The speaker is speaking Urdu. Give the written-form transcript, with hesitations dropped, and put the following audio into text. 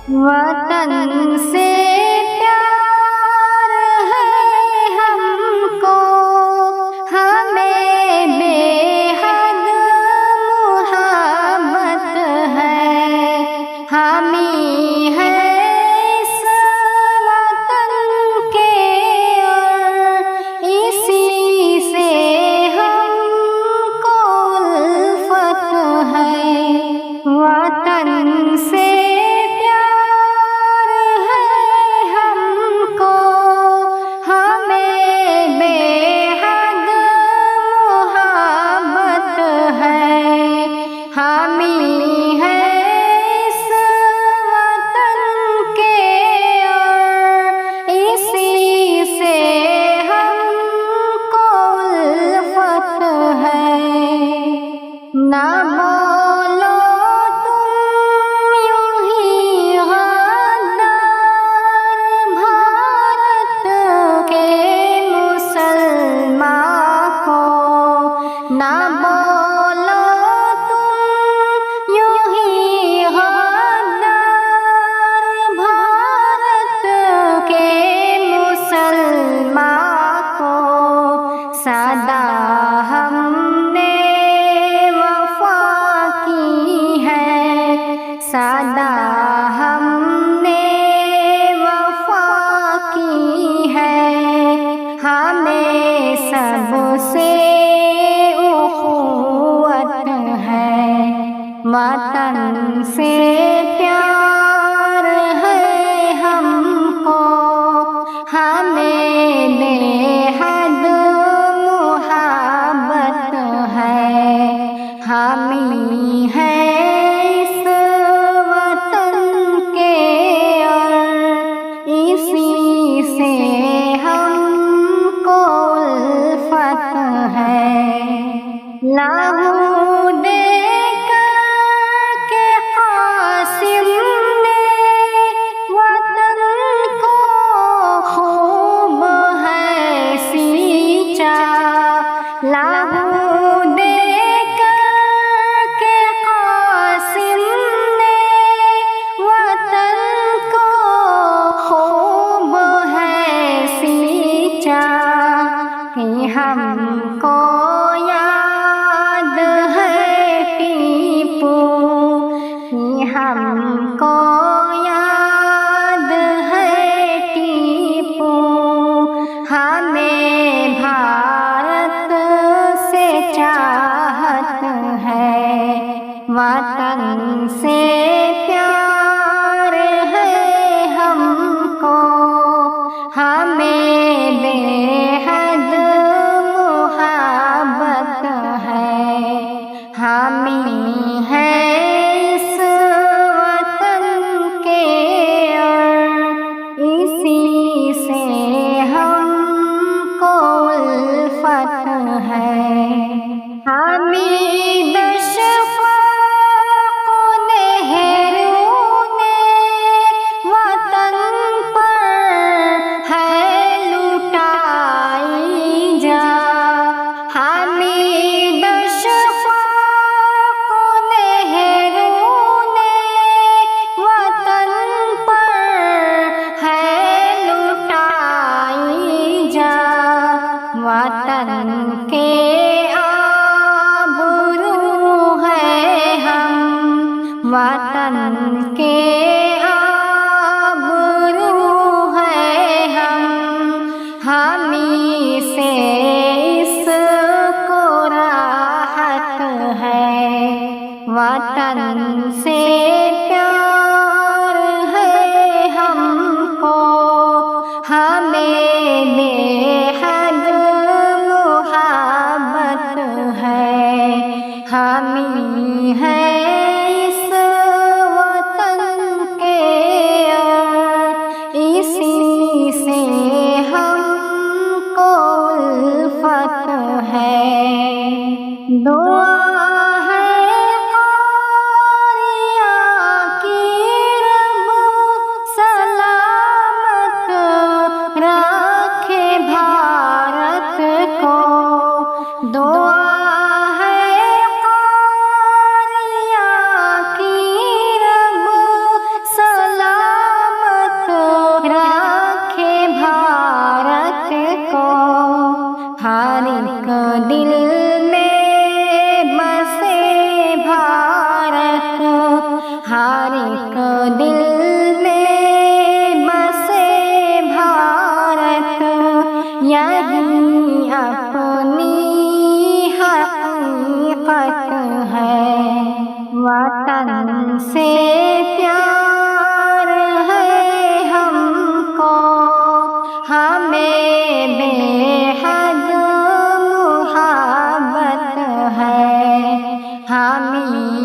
وطن سے پیار ہے ہم کو، ہمیں بے حد محبت ہے، ہم ہی ہیں اس وطن کے اور اسی سے ہم کو الفت ہے۔ وطن سے نہ بولو تم یوں ہی غدار بھارت کے مسلمان کو، نہ بولو تم یوں ہی غدار بھارت کے مسلمان کو، سادہ ہم سادہ ہم نے وفا کی ہے، ہمیں سب سے اخوت ہے، وطن سے پیار ہے ہم کو، ہمیں بے حد محبت ہے، ہم ہی ہیں اسی سے ہم کو الفت ہے۔ لہو دے کر کے قاسم نے وطن کو خوب ہے سینچا، لہو دے کر کے قاسم نے وطن کو خوب ہے سینچا، کہ ہم کو یاد ہے ٹیپو، کہ ہم کو یاد ہے ٹیپو، ہمیں بھارت سے چاہت ہے، وطن سے پیار ہے ہم کو، ہمیں بے حد محبت ہے، ہم ہی ہیں اس وطن کے اور اسی سے ہم کو الفت ہے۔ حمید اشفاق نہرو نے وطن پر ہے لٹائی جا، حمید اشفاق نہرو نے وطن پر ہے لٹائی جا، وطن کے وطن کے آبرو ہے ہم ہی سے اس کو راحت ہے، وطن سے پیار ہے ہم کو، ہمیں بے حد محبت ہے، ہم ہی ہیں اسی سے ہم کو الفت ہے۔ دعا ہے قاریہ کی رب سلامت رکھے بھارت کو، دعا ہے قاریہ کی رب سلامت سے پیار ہے ہم کو، ہمیں بے حد محبت ہے، ہمیں